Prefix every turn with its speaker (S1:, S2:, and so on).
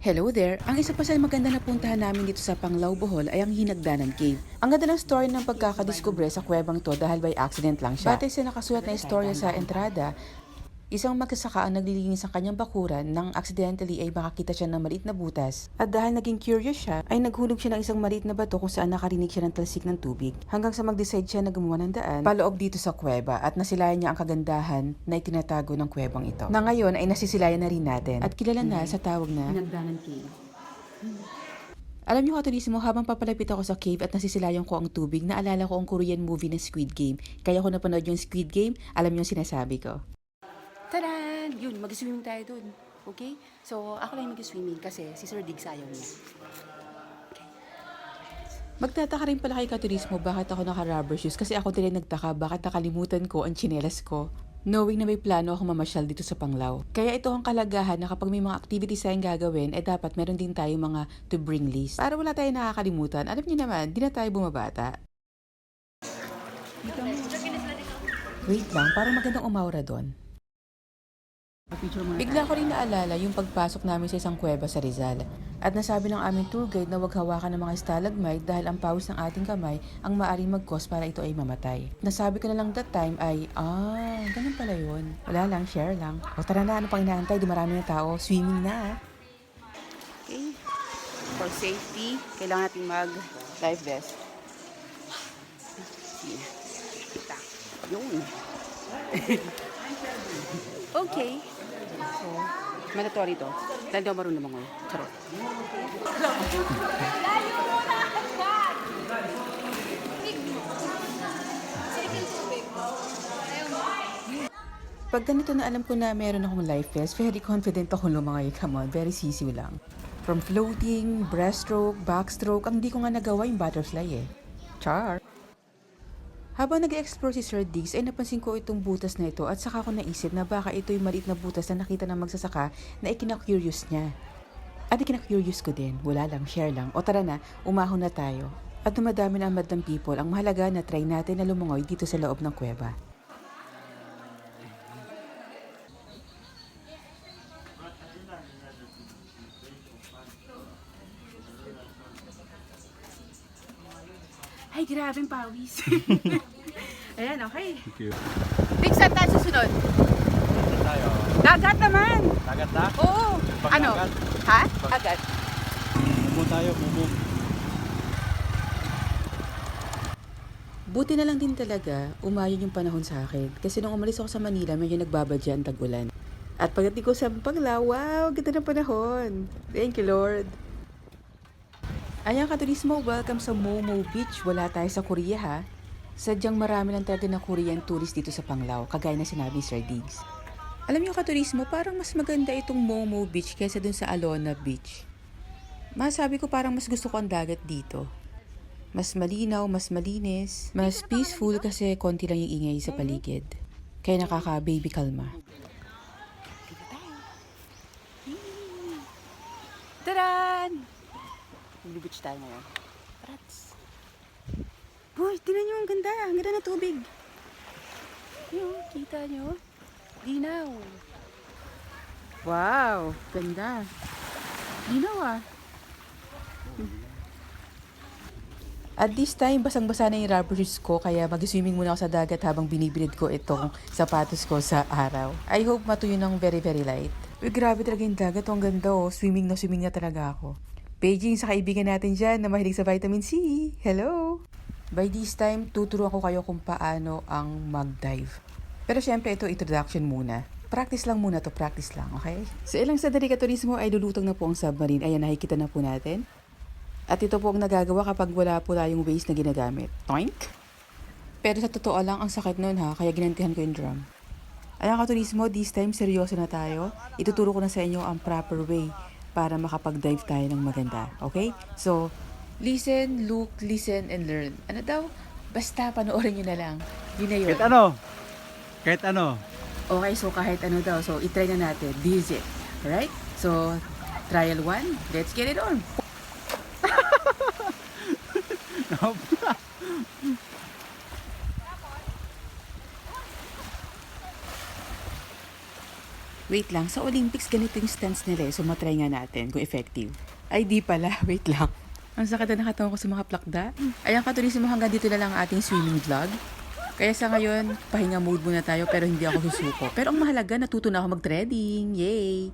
S1: Hello there! Ang isa pa sa maganda na puntahan namin dito sa Panglao, Bohol ay ang Hinagdanan Cave. Ang ganda ng story ng pagkakadiskubre sa kuwebang to dahil by accident lang siya. Batay sa nakasulat na istorya sa entrada, isang magsasaka ang naglilinis ng kanyang bakuran nang accidentally ay makakita siya ng maliit na butas. At dahil naging curious siya, ay naghulog siya ng isang maliit na bato kung saan nakarinig siya ng talsik ng tubig. Hanggang sa mag-decide siya na gumawa ng daan paloob dito sa kuweba at nasilayan niya ang kagandahan na itinatago ng kuwebang ito. Na ngayon ay nasisilayan na rin natin at kilala na sa tawag na Hinagdanan Cave. Alam niyo katulismo, habang papalapit ako sa cave at nasisilayan ko ang tubig, naalala ko ang Korean movie na Squid Game. Kaya ko napanood yung Squid Game, alam niyo yung sinasabi ko. Tadan! Yun, mag-swimming tayo dun. Okay? So, ako lang mag-swimming kasi si Sir Diggs ayaw niya. Okay. Magtataka rin pala kay Katurismo bakit ako naka-rubber shoes kasi ako din nagtaka bakit nakalimutan ko ang tsinelas ko. Knowing na may plano akong mamasyal dito sa Panglao. Kaya ito ang kalagahan na kapag may mga activities tayong gagawin, dapat meron din tayo mga to bring list. Para wala tayong nakakalimutan, alam niyo naman, di na tayo bumabata. Wait lang, parang magandang umaura doon. Bigla ko rin naalala yung pagpasok namin sa isang kuweba sa Rizal. At nasabi ng aming tour guide na huwag hawakan ng mga stalagmite dahil ang pawis ng ating kamay ang maaaring mag-cause para ito ay mamatay. Nasabi ko na lang that time ay, ganun pala yun. Wala lang, share lang. O tara na, ano pang inaantay? Dumarami na tao. Swimming na. Okay. For safety, kailangan natin mag-life vest. Kita. Yun. Okay. So, mandatory to. Dahil daw marunong naman ngayon. Charot. Pag ganito na alam ko na meron akong life vest, very confident ako lumangoy. Come on, very sisiw lang. From floating, breaststroke, backstroke, ang di ko nga nagawa yung butterfly eh. Char! Habang nag-explore si Sir Diggs ay napansin ko itong butas na ito at saka ko naisip na baka ito yung maliit na butas na nakita ng magsasaka na ikina-curious niya. At ikina-curious ko din, wala lang, share lang. O tara na, umahon na tayo. At dumadami na ang madlang people, ang mahalaga na try natin na lumungoy dito sa loob ng kuweba. Ay, grabe ang pawis. Ayan, okay.
S2: Thank you.
S1: Big, saan tayo susunod?
S2: Tayo.
S1: Dagat naman!
S2: Dagat na?
S1: Oo! Ano?
S2: Pag-dagat.
S1: Ha? Agad?
S2: Bumo tayo, bumo.
S1: Buti na lang din talaga, umayon yung panahon sa akin. Kasi nung umalis ako sa Manila, medyo nagbabadya ang tag-ulan. At pagdating ko sa Panglao, wow, ganda ng panahon. Thank you, Lord. Ayan Katurismo, welcome sa Momo Beach. Wala tayo sa Korea ha. Sadyang marami lang talaga na Korean tourist dito sa Panglao, kagaya na sinabi Sir Diggs. Alam niyo Katurismo, parang mas maganda itong Momo Beach kaysa dun sa Alona Beach. Masabi ko parang mas gusto ko ang dagat dito. Mas malinaw, mas malinis, mas peaceful kasi konti lang yung ingay sa paligid. Kaya nakaka-baby kalma. Taran! Mag-beach tayo ngayon. Rats! Boy, tinan nyo, ang ganda. Ang ganda na tubig. Yung, kita nyo? Linaw. Wow, ganda. Linaw ah. At this time, basang-basa na yung rubber shoes ko, kaya mag-swimming muna ako sa dagat habang binibilid ko itong sapatos ko sa araw. I hope matuyo ng very, very light. Uy, grabe talaga yung dagat. Ang ganda oh. Swimming na talaga ako. Paging sa kaibigan natin dyan na mahilig sa vitamin C. Hello! By this time, tuturuan ko kayo kung paano ang mag-dive. Pero syempre, ito introduction muna. Practice lang muna to, practice lang, okay? Sa ilang sandali Katurismo ay lulutang na po ang submarine. Ayan, nakikita na po natin. At ito po ang nagagawa kapag wala po tayong waste na ginagamit. Toink! Pero sa totoo lang, ang sakit nun ha, kaya ginantihan ko yung drum. Ayan Katurismo, this time seryoso na tayo. Ituturo ko na sa inyo ang proper way para makapag-dive tayo ng maganda. Okay? So, listen, look, listen, and learn. Ano daw? Basta panoorin nyo na lang. Yun na yun.
S2: Kahit ano? Kahit ano?
S1: Okay, so kahit ano daw. So, itry na natin. This is it. Alright? So, trial 1. Let's get it on. Wait lang, sa Olympics ganito yung stance nila so matry nga natin kung effective. Ay di pala, wait lang. Ang sakit na nakatawan ko sa mga plakda. Ayan katulisimo, hanggang dito na lang ang ating swimming vlog. Kaya sa ngayon, pahinga mode muna tayo pero hindi ako susuko. Pero ang mahalaga, natuto na ako mag-threading. Yay!